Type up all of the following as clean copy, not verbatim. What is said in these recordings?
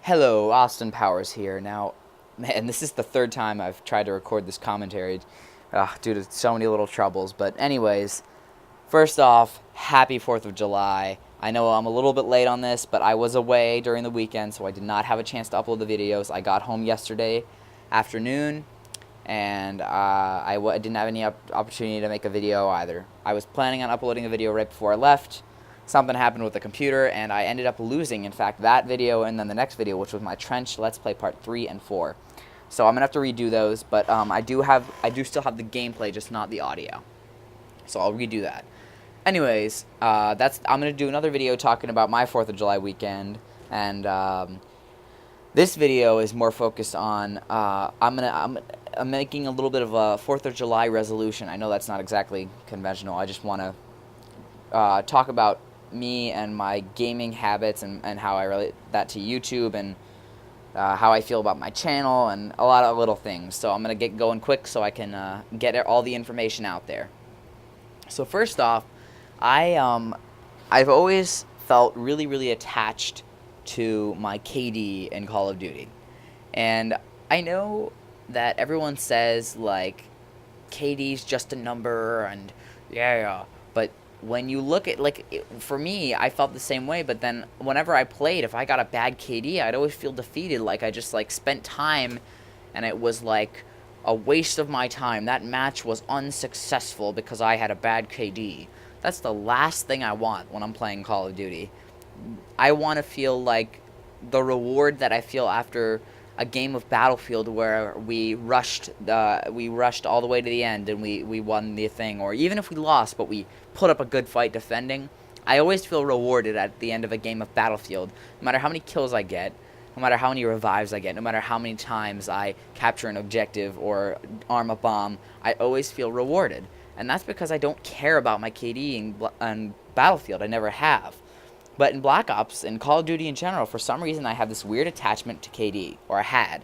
Hello, Austin Powers here. Now, man, this is the third time I've tried to record this commentary due to so many little troubles. But, anyways, first off, happy 4th of July. I know I'm a little bit late on this, but I was away during the weekend, so I did not have a chance to upload the videos. I got home yesterday afternoon, and I didn't have any opportunity to make a video either. I was planning on uploading a video right before I left. Something happened with the computer, and I ended up losing, in fact, that video and then the next video, which was my Trench Let's Play Part 3 and 4. So I'm going to have to redo those, but I do still have the gameplay, just not the audio. So I'll redo that. Anyways, I'm going to do another video talking about my 4th of July weekend, and this video is more focused on, I'm making a little bit of a 4th of July resolution. I know that's not exactly conventional. I just want to talk about me and my gaming habits and how I relate that to YouTube and how I feel about my channel and a lot of little things. So I'm going to get going quick so I can get all the information out there. So first off, I've always felt really attached to my KD in Call of Duty. And I know that everyone says, like, KD's just a number and yeah, but when you look at, like, for me, I felt the same way, but then whenever I played, if I got a bad KD, I'd always feel defeated, like I just, like, spent time, and it was, like, a waste of my time. That match was unsuccessful because I had a bad KD. That's the last thing I want when I'm playing Call of Duty. I want to feel like the reward that I feel after a game of Battlefield where we rushed all the way to the end and we won the thing, or even if we lost but we put up a good fight defending. I always feel rewarded at the end of a game of Battlefield, no matter how many kills I get, no matter how many revives I get, no matter how many times I capture an objective or arm a bomb. I always feel rewarded, and that's because I don't care about my KD in Battlefield. I never have. But in Black Ops and Call of Duty in general, for some reason I have this weird attachment to KD, or I had.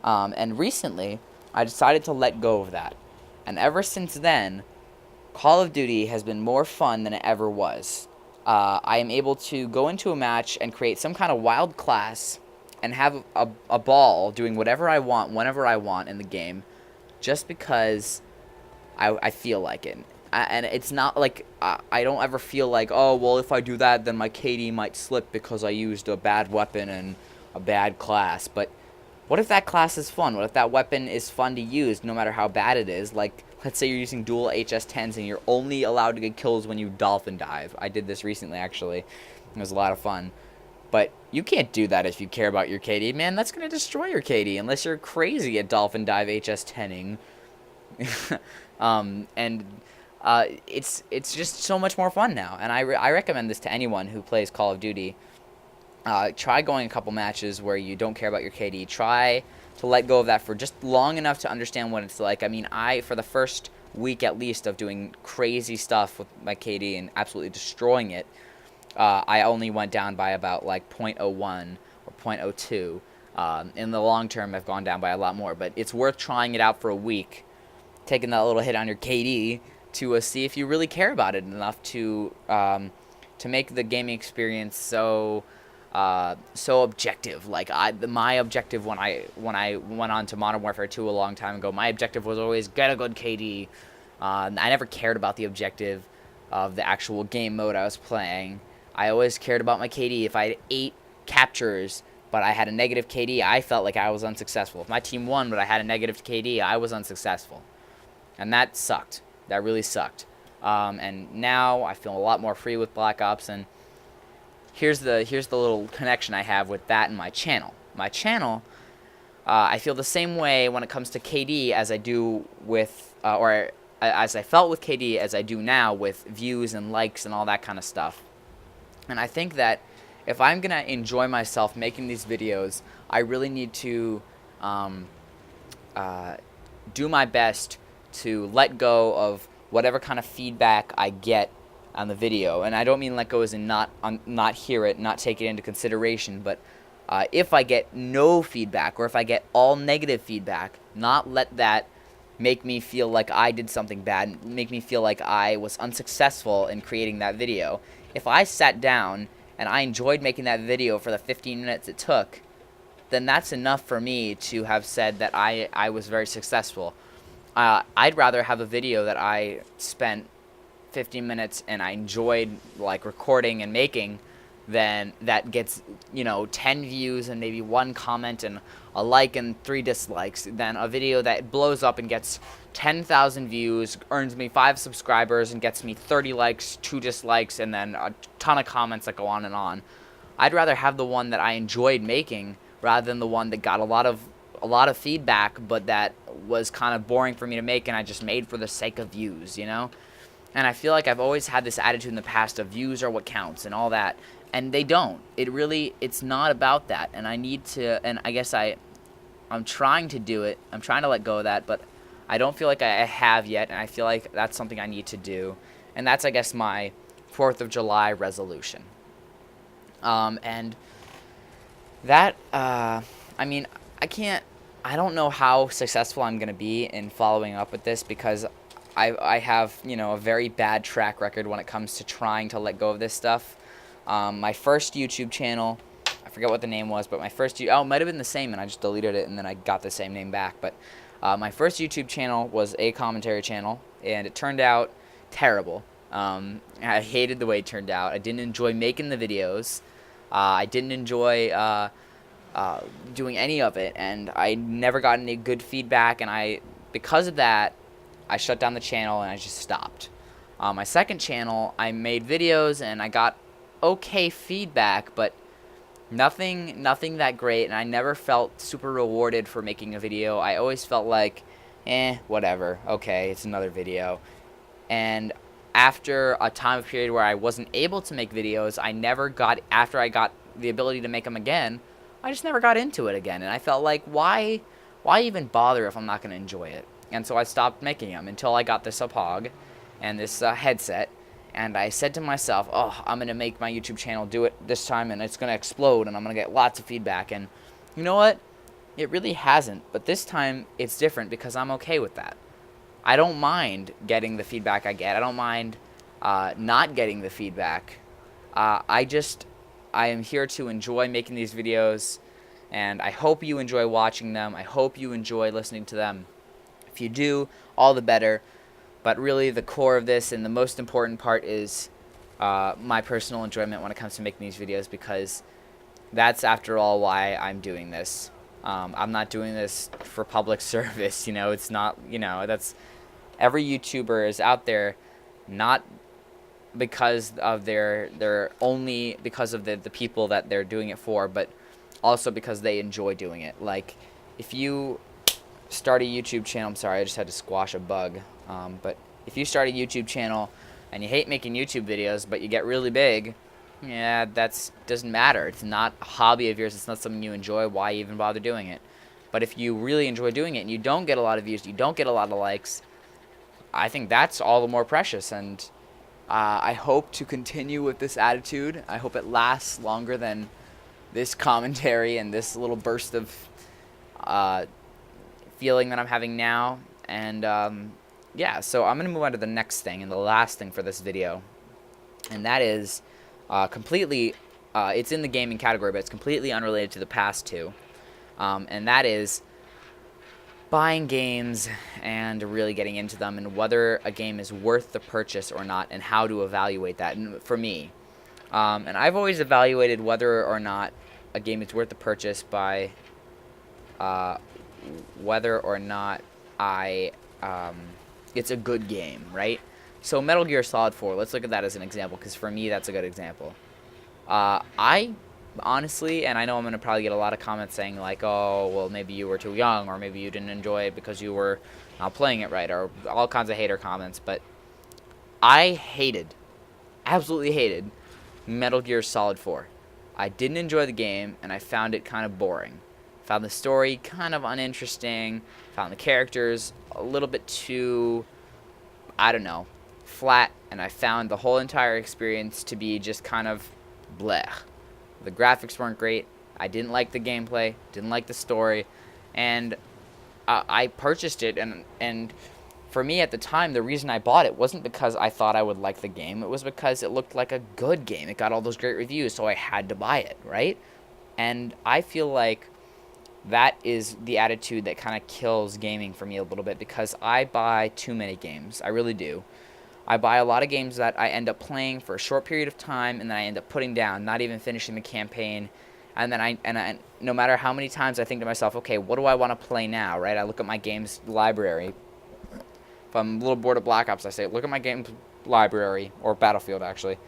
And recently, I decided to let go of that. And ever since then, Call of Duty has been more fun than it ever was. I am able to go into a match and create some kind of wild class and have a ball doing whatever I want, whenever I want in the game, just because I feel like it. And it's not like I don't ever feel like, oh, well, if I do that, then my KD might slip because I used a bad weapon and a bad class. But what if that class is fun? What if that weapon is fun to use no matter how bad it is? Like, let's say you're using dual HS-10s and you're only allowed to get kills when you dolphin dive. I did this recently, actually. It was a lot of fun. But you can't do that if you care about your KD. Man, that's going to destroy your KD unless you're crazy at dolphin dive HS-10ing. It's just so much more fun now, and I recommend this to anyone who plays Call of Duty. Try going a couple matches where you don't care about your KD. Try to let go of that for just long enough to understand what it's like. I mean, for the first week at least of doing crazy stuff with my KD and absolutely destroying it, I only went down by about like 0.01 or 0.02. In the long term, I've gone down by a lot more, but it's worth trying it out for a week, taking that little hit on your KD to see if you really care about it enough to make the gaming experience so objective. Like my objective when I went on to Modern Warfare 2 a long time ago, my objective was always get a good KD. I never cared about the objective of the actual game mode I was playing. I always cared about my KD. If I had 8 captures but I had a negative KD, I felt like I was unsuccessful. If my team won but I had a negative KD, I was unsuccessful. And that sucked. That really sucked. And now I feel a lot more free with Black Ops, and here's the little connection I have with that and my channel. My channel, I feel the same way when it comes to KD as I do with, or as I felt with KD as I do now with views and likes and all that kind of stuff. And I think that if I'm going to enjoy myself making these videos, I really need to do my best to let go of whatever kind of feedback I get on the video. And I don't mean let go as in not hear it, not take it into consideration, but if I get no feedback or if I get all negative feedback, not let that make me feel like I did something bad, make me feel like I was unsuccessful in creating that video. If I sat down and I enjoyed making that video for the 15 minutes it took, then that's enough for me to have said that I was very successful. I'd rather have a video that I spent 15 minutes and I enjoyed like recording and making than that gets 10 views and maybe 1 comment and a like and 3 dislikes, than a video that blows up and gets 10,000 views, earns me 5 subscribers and gets me 30 likes, 2 dislikes, and then a ton of comments that go on and on. I'd rather have the one that I enjoyed making rather than the one that got a lot of feedback but that was kind of boring for me to make and I just made for the sake of views, And I feel like I've always had this attitude in the past of views are what counts and all that, and they don't. It's not about that, and I need to, and I guess I'm trying to do it. I'm trying to let go of that, but I don't feel like I have yet, and I feel like that's something I need to do, and that's, I guess, my 4th of July resolution. And that, I don't know how successful I'm going to be in following up with this, because I have, a very bad track record when it comes to trying to let go of this stuff. My first YouTube channel, I forget what the name was, but it might have been the same, and I just deleted it, and then I got the same name back. But my first YouTube channel was a commentary channel, and it turned out terrible. I hated the way it turned out. I didn't enjoy making the videos. I didn't enjoy doing any of it, and I never got any good feedback, and because of that, I shut down the channel and I just stopped. My second channel, I made videos and I got okay feedback, but nothing that great, and I never felt super rewarded for making a video. I always felt like, whatever, okay, it's another video. And after a time period where I wasn't able to make videos, after I got the ability to make them again, I just never got into it again, and I felt like, why even bother if I'm not going to enjoy it? And so I stopped making them until I got this Hauppauge and this headset, and I said to myself, I'm going to make my YouTube channel do it this time, and it's going to explode, and I'm going to get lots of feedback. And you know what? It really hasn't, but this time it's different because I'm okay with that. I don't mind getting the feedback I get. I don't mind not getting the feedback. I am here to enjoy making these videos, and I hope you enjoy watching them. I hope you enjoy listening to them. If you do, all the better. But really, the core of this and the most important part is my personal enjoyment when it comes to making these videos, because that's, after all, why I'm doing this. I'm not doing this for public service. It's not, that's, every YouTuber is out there not because of only because of the people that they're doing it for, but also because they enjoy doing it. Like, if you start a YouTube channel, I'm sorry, I just had to squash a bug, but if you start a YouTube channel and you hate making YouTube videos, but you get really big, that doesn't matter. It's not a hobby of yours. It's not something you enjoy. Why even bother doing it? But if you really enjoy doing it and you don't get a lot of views, you don't get a lot of likes, I think that's all the more precious. And I hope to continue with this attitude. I hope it lasts longer than this commentary and this little burst of feeling that I'm having now. And so I'm going to move on to the next thing and the last thing for this video. And that is completely, it's in the gaming category, but it's completely unrelated to the past two. And that is buying games and really getting into them, and whether a game is worth the purchase or not, and how to evaluate that. And for me, and I've always evaluated whether or not a game is worth the purchase by whether or not it's a good game, right? So Metal Gear Solid 4, let's look at that as an example, because for me that's a good example. I honestly, and I know I'm going to probably get a lot of comments saying like, oh, well, maybe you were too young, or maybe you didn't enjoy it because you were not playing it right, or all kinds of hater comments, but I absolutely hated Metal Gear Solid 4. I didn't enjoy the game, and I found it kind of boring. Found the story kind of uninteresting, found the characters a little bit too, I don't know, flat, and I found the whole entire experience to be just kind of bleh. The graphics weren't great, I didn't like the gameplay, didn't like the story, and I purchased it, and for me at the time, the reason I bought it wasn't because I thought I would like the game, it was because it looked like a good game. It got all those great reviews, so I had to buy it, right? And I feel like that is the attitude that kind of kills gaming for me a little bit, because I buy too many games. I really do. I buy a lot of games that I end up playing for a short period of time, and then I end up putting down, not even finishing the campaign. And then no matter how many times I think to myself, okay, what do I want to play now, right? I look at my games library. If I'm a little bored of Black Ops, I say, look at my games library, or Battlefield actually,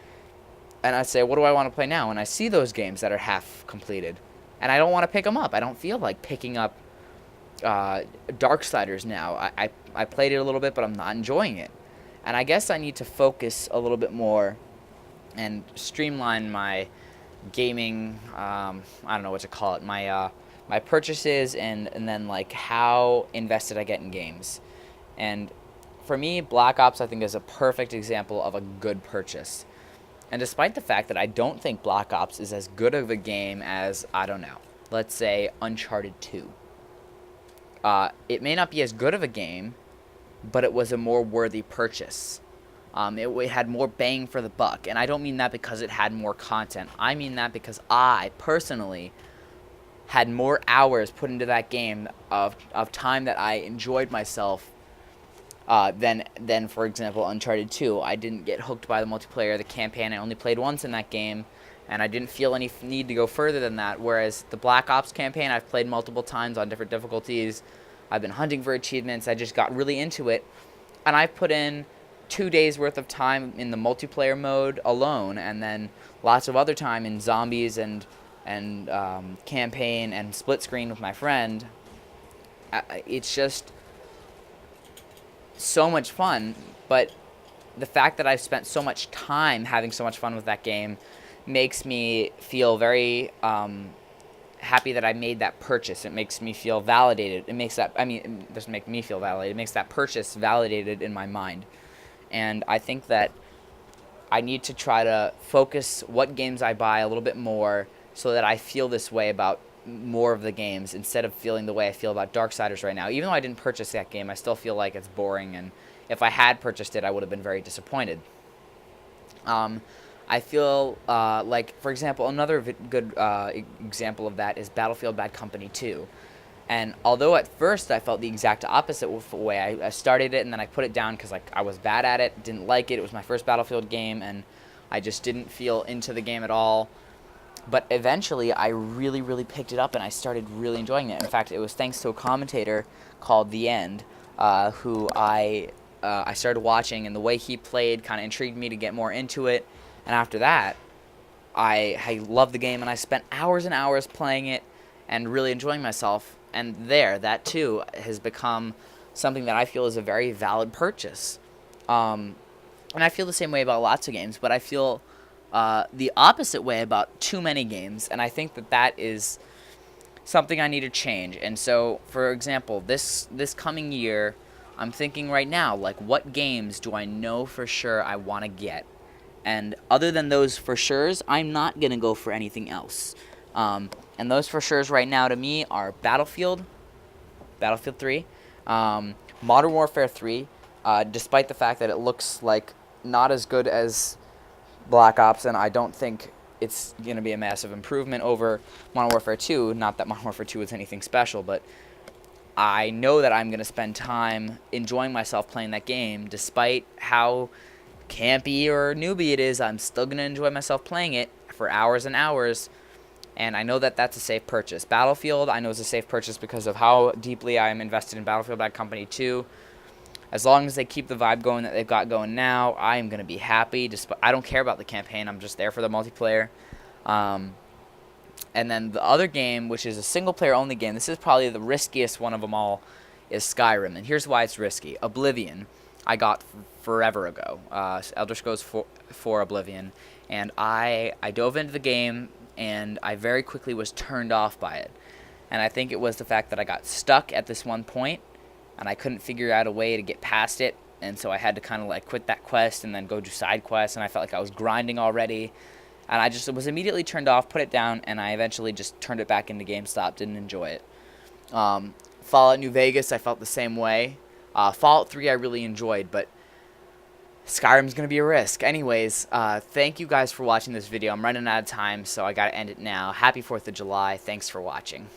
and I say, what do I want to play now? And I see those games that are half completed, and I don't want to pick them up. I don't feel like picking up Darksiders now. I played it a little bit, but I'm not enjoying it. And I guess I need to focus a little bit more and streamline my gaming, I don't know what to call it, my purchases, and then like how invested I get in games. And for me, Black Ops, I think, is a perfect example of a good purchase. And despite the fact that I don't think Black Ops is as good of a game as, I don't know, let's say Uncharted 2. It may not be as good of a game, but it was a more worthy purchase. It had more bang for the buck. And I don't mean that because it had more content. I mean that because I, personally, had more hours put into that game of time that I enjoyed myself than, for example, Uncharted 2. I didn't get hooked by the multiplayer, the campaign. I only played once in that game, and I didn't feel any need to go further than that. Whereas the Black Ops campaign, I've played multiple times on different difficulties. I've been hunting for achievements. I just got really into it, and I put in 2 days worth of time in the multiplayer mode alone, and then lots of other time in zombies and campaign and split screen with my friend. It's just so much fun, but the fact that I've spent so much time having so much fun with that game makes me feel very happy that I made that purchase. It makes me feel validated. It doesn't make me feel validated. It makes that purchase validated in my mind. And I think that I need to try to focus what games I buy a little bit more, so that I feel this way about more of the games, instead of feeling the way I feel about Darksiders right now. Even though I didn't purchase that game, I still feel like it's boring, and if I had purchased it, I would have been very disappointed. I feel like, for example, another good example of that is Battlefield Bad Company 2. And although at first I felt the exact opposite way, I started it and then I put it down because I was bad at it, didn't like it. It was my first Battlefield game, and I just didn't feel into the game at all. But eventually, I really, really picked it up, and I started really enjoying it. In fact, it was thanks to a commentator called The End, who I started watching, and the way he played kind of intrigued me to get more into it. And after that, I loved the game, and I spent hours and hours playing it and really enjoying myself. And that too has become something that I feel is a very valid purchase. And I feel the same way about lots of games, but I feel the opposite way about too many games, and I think that is something I need to change. And so, for example, this coming year, I'm thinking right now, like, what games do I know for sure I want to get? And other than those for sures, I'm not going to go for anything else. And those for sures right now to me are Battlefield 3, Modern Warfare 3, despite the fact that it looks like not as good as Black Ops, and I don't think it's going to be a massive improvement over Modern Warfare 2. Not that Modern Warfare 2 is anything special, but I know that I'm going to spend time enjoying myself playing that game. Despite how campy or newbie it is, I'm still going to enjoy myself playing it for hours and hours, and I know that that's a safe purchase. Battlefield, I know, is a safe purchase because of how deeply I'm invested in Battlefield Bad Company 2. As long as they keep the vibe going that they've got going now, I am going to be happy. I don't care about the campaign. I'm just there for the multiplayer. And then the other game, which is a single-player only game, this is probably the riskiest one of them all, is Skyrim. And here's why it's risky. Oblivion, I got forever ago. Elder Scrolls 4 Oblivion. And I dove into the game, and I very quickly was turned off by it. And I think it was the fact that I got stuck at this one point, and I couldn't figure out a way to get past it, and so I had to kind of like quit that quest and then go do side quests, and I felt like I was grinding already, and I just was immediately turned off, put it down, and I eventually just turned it back into GameStop, didn't enjoy it. Fallout New Vegas, I felt the same way. Fallout 3 I really enjoyed, but Skyrim's going to be a risk. Anyways, thank you guys for watching this video. I'm running out of time, so I got to end it now. Happy 4th of July. Thanks for watching.